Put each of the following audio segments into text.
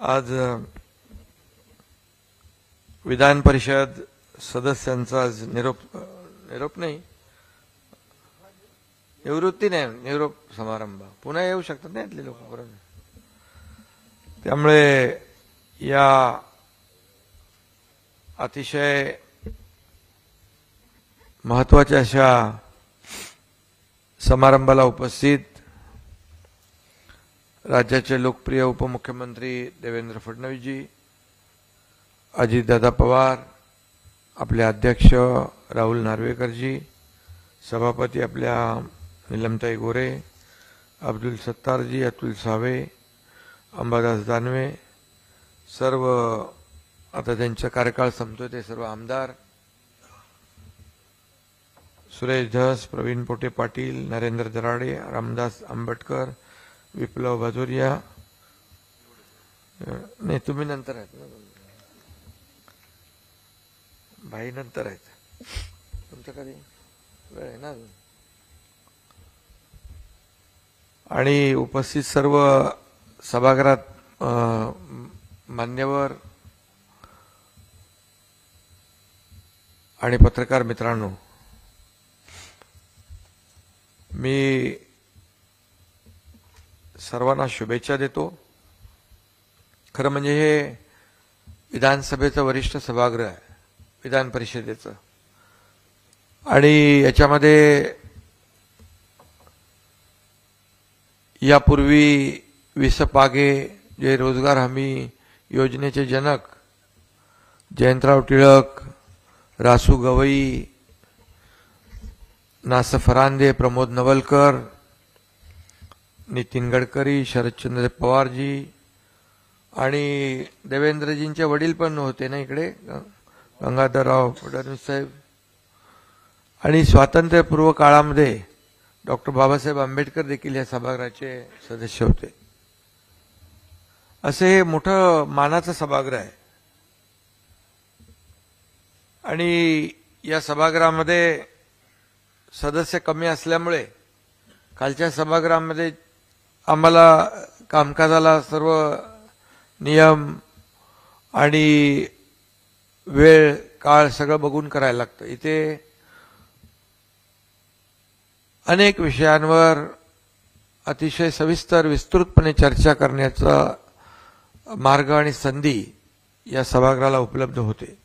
आज विधान परिषद सदस्यांचा आज निरोप नाही, निवृत्ती नाही, निरोप समारंभ. पुन्हा येऊ शकतात नाही इथले लोक परत. त्यामुळे या अतिशय महत्वाच्या अशा समारंभाला उपस्थित राज्याचे लोकप्रिय उपमुख्यमंत्री देवेंद्र फडणवीसजी, अजितदादा पवार, आपले अध्यक्ष राहुल नार्वेकरजी, सभापती आपल्या नीलमताई गोरे, अब्दुल सत्तारजी, अतुल सावे, अंबादास दानवे, सर्व आता त्यांचा कार्यकाळ संपतोय ते सर्व आमदार, सुरेश धस, प्रवीण पोटे पाटील, नरेंद्र दराडे, रामदास आंबटकर, विप्लव बाजोरिया, नाही तुम्ही नंतर आहेत ना, भाई नंतर आहेत, तुमचं कधी वेळ आहे ना अजून. आणि उपस्थित सर्व सभागृहात मान्यवर आणि पत्रकार मित्रांनो, मी सर्वांना शुभेच्छा देतो. खरं म्हणजे हे विधानसभेचं वरिष्ठ सभागृह आहे, विधान परिषदेचं, आणि याच्यामध्ये यापूर्वी विसपागे जे रोजगार हमी योजनेचे जनक जयंतराव टिळक, रासू गवई, नासर फरांदे, प्रमोद नवलकर, नितीन गडकरी, शरदचंद्र पवारजी आणि देवेंद्रजींचे वडील पण होते ना इकडे, गंगाधरराव फडणवीस साहेब, आणि स्वातंत्र्यपूर्व काळामध्ये डॉक्टर बाबासाहेब आंबेडकर देखील या सभागृहाचे सदस्य होते. असे हे मोठं मानाचं सभागृह आहे. आणि या सभागृहामध्ये सदस्य कमी असल्यामुळे खालच्या सभागृहामध्ये आम्हाला कामकाजाला सर्व नियम आणि वेळ काळ सगळं बघून करायला लागतं. इथे अनेक विषयांवर अतिशय सविस्तर विस्तृतपणे चर्चा करण्याचा मार्ग आणि संधी या सभागृहाला उपलब्ध होते.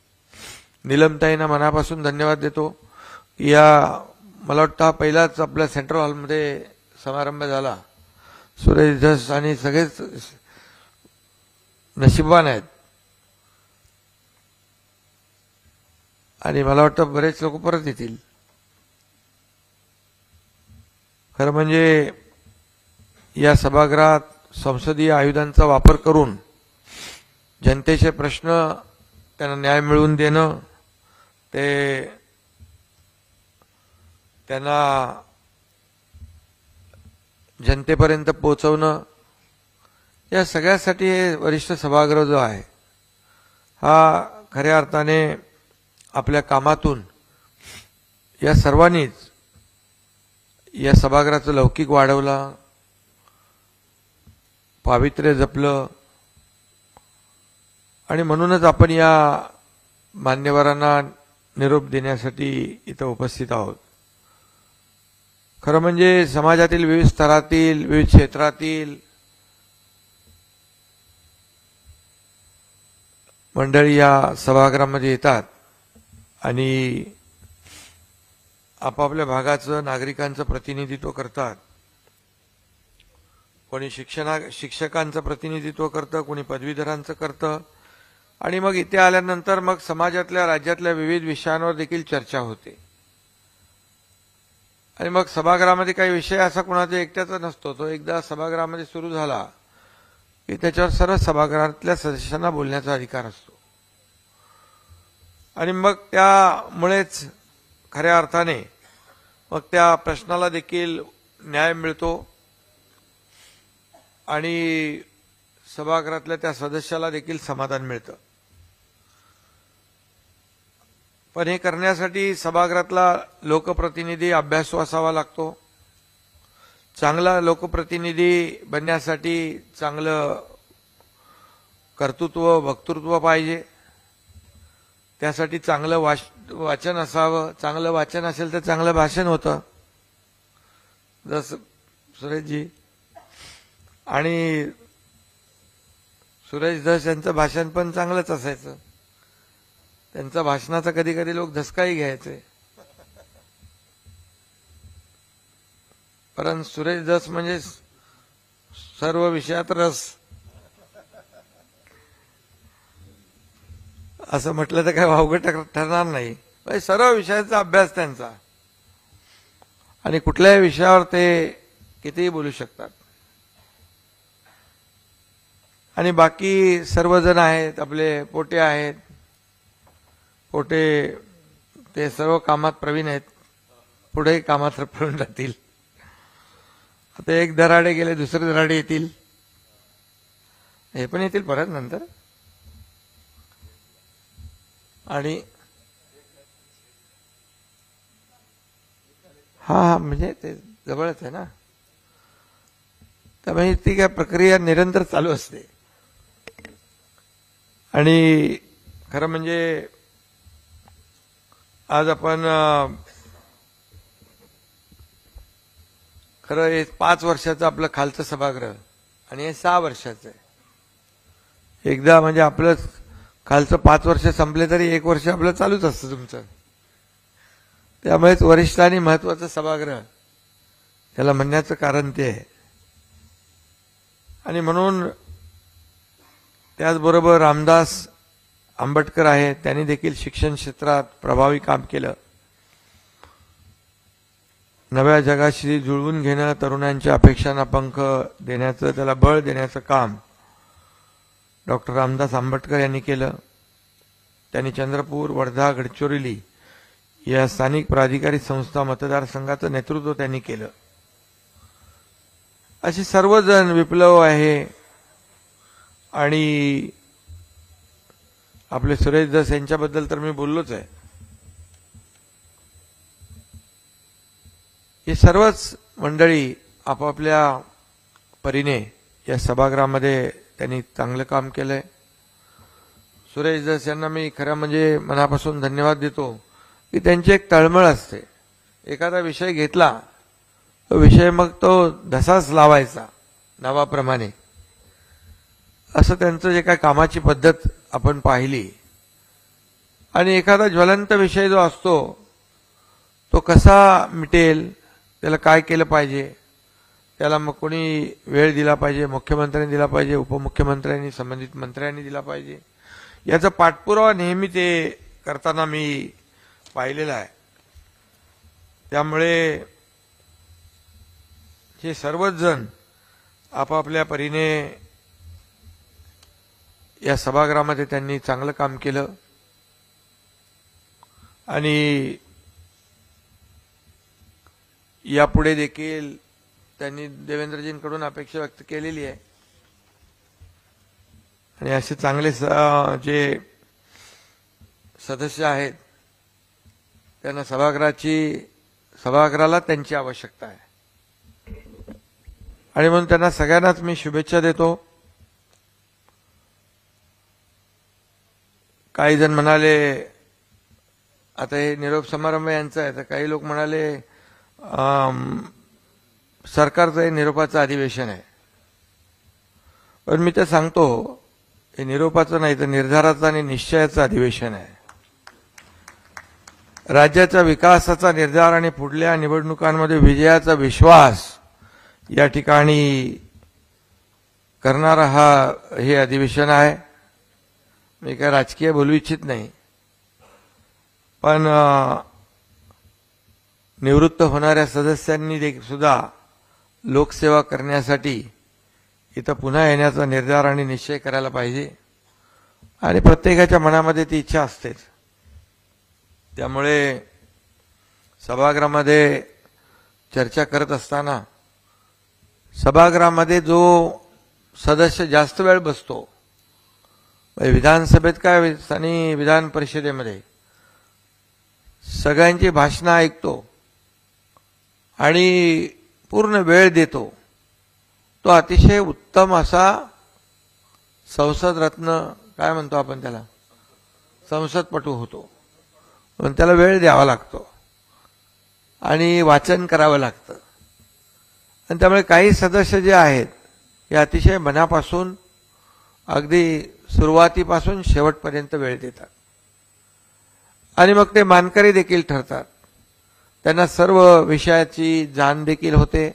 नीलमताईंना मनापासून धन्यवाद देतो. या मला वाटतं हा पहिलाच आपल्या सेंट्रल हॉलमध्ये समारंभ झाला. सुरेश धस आणि सगळेच नशिबवान आहेत, आणि मला वाटतं बरेच लोक परत येतील. खरं म्हणजे या सभागृहात संसदीय आयुधांचा वापर करून जनतेचे प्रश्न त्यांना न्याय मिळवून देणं, ते त्यांना जनतेपर्यंत पोहोचवणं, या सगळ्यासाठी हे वरिष्ठ सभागृह जो आहे हा खऱ्या अर्थाने आपल्या कामातून या सर्वांनीच या सभागृहाचं लौकिक वाढवलं, पावित्र्य जपलं, आणि म्हणूनच आपण या मान्यवरांना निरोप देण्यासाठी इथं उपस्थित आहोत. खरं म्हणजे समाजातील विविध स्तरातील, विविध क्षेत्रातील मंडळी या सभागृहामध्ये येतात आणि आपापल्या भागाचं, नागरिकांचं प्रतिनिधित्व करतात. कोणी शिक्षकांचं प्रतिनिधित्व करतं, कोणी पदवीधरांचं करतं, आणि मग इथे आल्यानंतर मग समाजातल्या, राज्यातल्या विविध विषयांवर देखील चर्चा होते. आणि मग सभागृहामध्ये काही विषय असा कोणाचा एकट्याचा नसतो, तो एकदा सभागृहामध्ये सुरू झाला की त्याच्यावर सर्व सभागृहातल्या सदस्यांना बोलण्याचा अधिकार असतो. आणि मग त्यामुळेच खऱ्या अर्थाने मग त्या प्रश्नाला देखील न्याय मिळतो आणि सभागृहातल्या त्या सदस्याला देखील समाधान मिळतं. पण हे करण्यासाठी सभागृहातला लोकप्रतिनिधी अभ्यासू असावा लागतो. चांगला लोकप्रतिनिधी बनण्यासाठी चांगलं कर्तृत्व वक्तृत्व पाहिजे, त्यासाठी चांगलं वाचन असावं, चांगलं वाचन असेल तर चांगलं भाषण होतं जसं सुरेशजी. आणि सुरेश धस यांचं भाषण पण चांगलंच असायचं, त्यांच्या भाषणाचा कधी कधी लोक धसकाही घ्यायचे. परंतु सुरेश धस म्हणजे सर्व विषयात रस असं म्हटलं तर काय वावगं ठरणार नाही. सर्व विषयाचा अभ्यास त्यांचा आणि कुठल्याही विषयावर ते कितीही बोलू शकतात. आणि बाकी सर्वजण आहेत, आपले पोटे आहेत, पोटे ते सर्व कामात प्रवीण आहेत, पुढेही कामात प्रवीण राहतील. आता एक दराडे गेले, दुसरे दराडे येतील, हे पण येतील परत नंतर. आणि हा म्हणजे ते जवळच आहे ना, त्यामुळे ती काय प्रक्रिया निरंतर चालू असते. आणि खरं म्हणजे आज आपण खरं हे 5 वर्षाचं आपलं खालचं सभागृह आणि हे 6 वर्षाचं आहे. एकदा म्हणजे आपलं खालचं 5 वर्ष संपले तरी 1 वर्ष आपलं चालूच असतं तुमचं. त्यामुळेच वरिष्ठ आणि महत्वाचं सभागृह त्याला म्हणण्याचं कारण ते आहे. आणि म्हणून त्याचबरोबर रामदास आंबटकर आहेत, त्यांनी देखील शिक्षण क्षेत्रात प्रभावी काम केलं. नव्या जगाशी जुळवून घेणं, तरुणांच्या अपेक्षांना पंख देण्याचं, त्याला बळ देण्याचं काम डॉक्टर रामदास आंबटकर यांनी केलं. त्यांनी चंद्रपूर, वर्धा, गडचिरोली या स्थानिक प्राधिकारी संस्था मतदारसंघाचं नेतृत्व त्यांनी केलं. असे सर्वजण विप्लव आहे. आणि आपले सुरेश धस यांच्याबद्दल तर मी बोललोच आहे. हे सर्वच मंडळी आपापल्या परीने या सभागृहामध्ये त्यांनी चांगलं काम केलंय. सुरेश धस यांना मी खरं म्हणजे मनापासून धन्यवाद देतो की त्यांची एक तळमळ असते. एखादा विषय घेतला तो विषय मग तो धसाच लावायचा नावाप्रमाणे, असं त्यांचं जे काय कामाची पद्धत आपण पाहिली. आणि एखादा ज्वलंत विषय जो असतो तो कसा मिटेल, त्याला काय केलं पाहिजे, त्याला मग कोणी वेळ दिला पाहिजे, मुख्यमंत्र्यांनी दिला पाहिजे, उपमुख्यमंत्र्यांनी, संबंधित मंत्र्यांनी दिला पाहिजे, याचा पाठपुरावा नेहमी ते करताना मी पाहिलेला आहे. त्यामुळे हे सर्वच जण आपापल्या परीने या सभागृहामध्ये त्यांनी चांगलं काम केलं. आणि यापुढे देखील त्यांनी देवेंद्रजींकडून अपेक्षा व्यक्त केलेली आहे. आणि असे चांगले जे सदस्य आहेत त्यांना सभागृहाला त्यांची आवश्यकता आहे. आणि म्हणून त्यांना सगळ्यांनाच मी शुभेच्छा देतो. काही जण म्हणाले आता हे निरोप समारंभ यांचा आहे, तर काही लोक म्हणाले सरकारचं हे निरोपाचं अधिवेशन आहे. पण मी तर सांगतो हे निरोपाचं नाही तर निर्धाराचं आणि निश्चयाचं अधिवेशन आहे. राज्याच्या विकासाचा निर्धार आणि पुढल्या निवडणुकांमध्ये विजयाचा विश्वास या ठिकाणी करणारा हे अधिवेशन आहे. मी काय राजकीय बोलू इच्छित नाही, पण निवृत्त होणाऱ्या सदस्यांनी सुद्धा लोकसेवा करण्यासाठी इथं पुन्हा येण्याचा निर्धार आणि निश्चय करायला पाहिजे. आणि प्रत्येकाच्या मनामध्ये ती इच्छा असतेच. त्यामुळे सभागृहामध्ये चर्चा करत असताना सभागृहामध्ये जो सदस्य जास्त वेळ बसतो, विधानसभेत काय आणि विधान परिषदेमध्ये सगळ्यांची भाषणं ऐकतो आणि पूर्ण वेळ देतो, तो अतिशय उत्तम असा संसद रत्न काय म्हणतो आपण त्याला, संसदपटू होतो, पण त्याला वेळ द्यावा लागतो आणि वाचन करावं लागतं. आणि त्यामुळे काही सदस्य जे आहेत हे अतिशय मनापासून अगदी सुरुवातीपासून शेवटपर्यंत वेळ देतात आणि मग ते मानकरी देखील ठरतात. त्यांना सर्व विषयाची जाण देखील होते.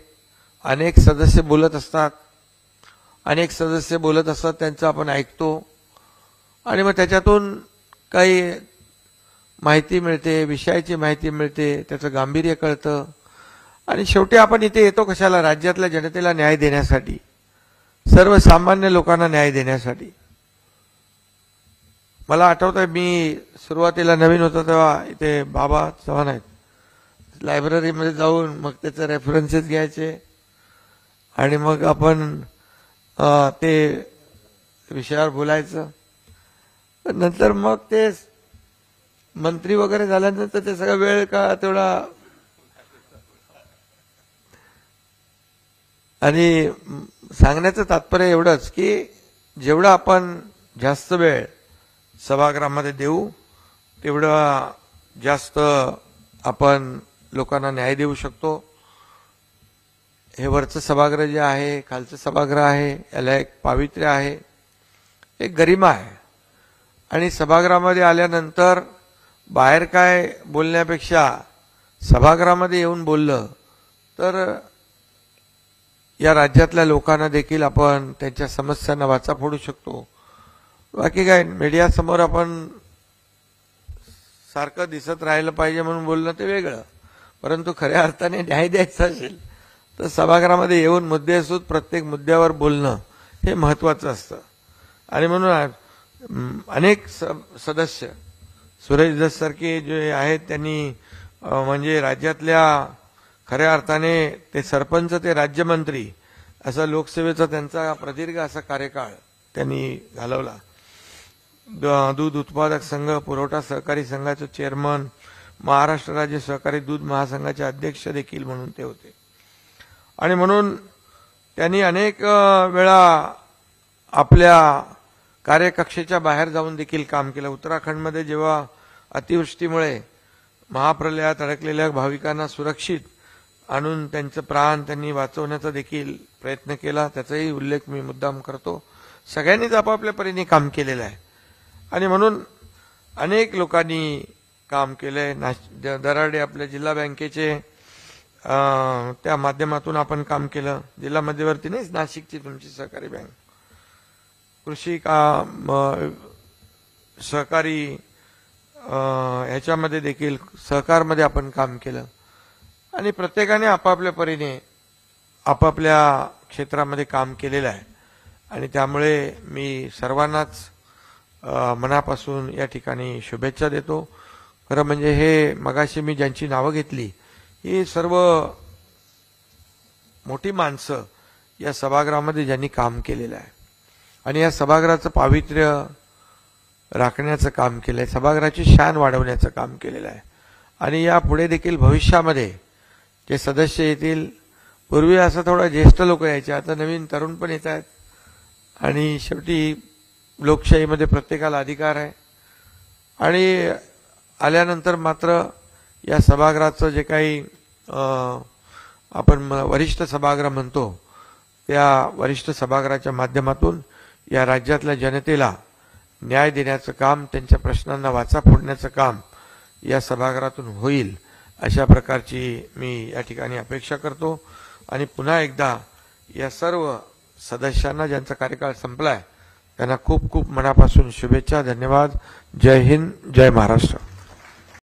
अनेक सदस्य बोलत असतात, त्यांचं आपण ऐकतो आणि मग त्याच्यातून काही माहिती मिळते, विषयाची माहिती मिळते, त्याचं गांभीर्य कळतं आणि शेवटी आपण इथे येतो कशाला, राज्यातल्या जनतेला न्याय देण्यासाठी, सर्वसामान्य लोकांना न्याय देण्यासाठी. मला आठवतंय मी सुरुवातीला नवीन होतो तेव्हा इथे बाबा चव्हाण आहेत, लायब्ररीमध्ये जाऊन मग त्याचे रेफरन्सेस घ्यायचे आणि मग आपण ते विषयावर बोलायचं. नंतर मग ते मंत्री वगैरे झाल्यानंतर ते सगळा वेळ का तेवढा, आणि सांगण्याचं तात्पर्य एवढंच की जेवढा आपण जास्त वेळ सभागृहामध्ये देऊ तेवढा जास्त आपण लोकांना न्याय देऊ शकतो. हे वरचं सभागृह जे आहे, खालचं सभागृह आहे, याला एक पावित्र्य आहे, एक गरिमा आहे. आणि सभागृहामध्ये आल्यानंतर बाहेर काय बोलण्यापेक्षा सभागृहामध्ये येऊन बोललं तर या राज्यातल्या लोकांना देखील आपण त्यांच्या समस्यांना वाचा फोडू शकतो. बाकी काय मीडियासमोर आपण सारखं दिसत राहिलं पाहिजे म्हणून बोलणं ते वेगळं, परंतु खऱ्या अर्थाने न्याय द्यायचा असेल तर सभागृहामध्ये येऊन मुद्देसूद प्रत्येक मुद्द्यावर बोलणं हे महत्वाचं असतं. आणि म्हणून अनेक सदस्य, सुरेश दस सारखे जे आहेत त्यांनी म्हणजे राज्यातल्या खऱ्या अर्थाने ते सरपंच ते राज्यमंत्री असा लोकसेवेचा त्यांचा प्रदीर्घ असा कार्यकाळ त्यांनी घालवला. दूध उत्पादक संघ पुरवठा सहकारी संघाचे चेअरमन, महाराष्ट्र राज्य सहकारी दूध महासंघाचे अध्यक्ष देखील म्हणून ते होते. आणि म्हणून त्यांनी अनेक वेळा आपल्या कार्यकक्षेच्या बाहेर जाऊन देखील काम केलं. उत्तराखंडमध्ये जेव्हा अतिवृष्टीमुळे महाप्रलयात अडकलेल्या भाविकांना सुरक्षित आणून त्यांचे प्राण त्यांनी वाचवण्याचा देखील प्रयत्न केला, त्याचाही उल्लेख मी मुद्दाम करतो. सगळ्यांनीच आपापल्या परीने काम केलेलं आहे आणि म्हणून अनेक लोकांनी काम केलंय. दराडे आपल्या जिल्हा बँकेचे त्या माध्यमातून आपण काम केलं. जिल्हा मध्यवर्ती नाही, नाशिकची तुमची सहकारी बँक, कृषी सहकारी ह्याच्यामध्ये देखील सहकारमध्ये आपण काम केलं आणि प्रत्येकाने आपापल्या परीने आपापल्या क्षेत्रामध्ये काम केलेलं आहे. आणि त्यामुळे मी सर्वांनाच मनापासून या ठिकाणी शुभेच्छा देतो. खरं म्हणजे हे मगाशी मी ज्यांची नावं घेतली ही सर्व मोठी माणसं या सभागृहामध्ये ज्यांनी काम केलेलं आहे आणि या सभागृहाचं पावित्र्य राखण्याचं काम केलं आहे, सभागृहाची शान वाढवण्याचं काम केलेलं आहे. आणि या पुढे देखील भविष्यामध्ये जे सदस्य येतील, पूर्वी असं थोडा ज्येष्ठ लोक यायचे, आता नवीन तरुण पण येत आहेत. आणि शेवटी लोकशाहीमध्ये प्रत्येकाला अधिकार आहे. आणि आल्यानंतर मात्र या सभागृहाचं जे काही आपण वरिष्ठ सभागृह म्हणतो, त्या वरिष्ठ सभागृहाच्या माध्यमातून या राज्यातल्या जनतेला न्याय देण्याचं काम, त्यांच्या प्रश्नांना वाचा फोडण्याचं काम या सभागृहातून होईल, अशा प्रकारची मी या ठिकाणी अपेक्षा करतो. आणि पुन्हा एकदा या सर्व सदस्यांना ज्यांचा कार्यकाळ संपलाय त्यांना खूप खूप मनापासून शुभेच्छा. धन्यवाद. जय हिंद, जय महाराष्ट्र.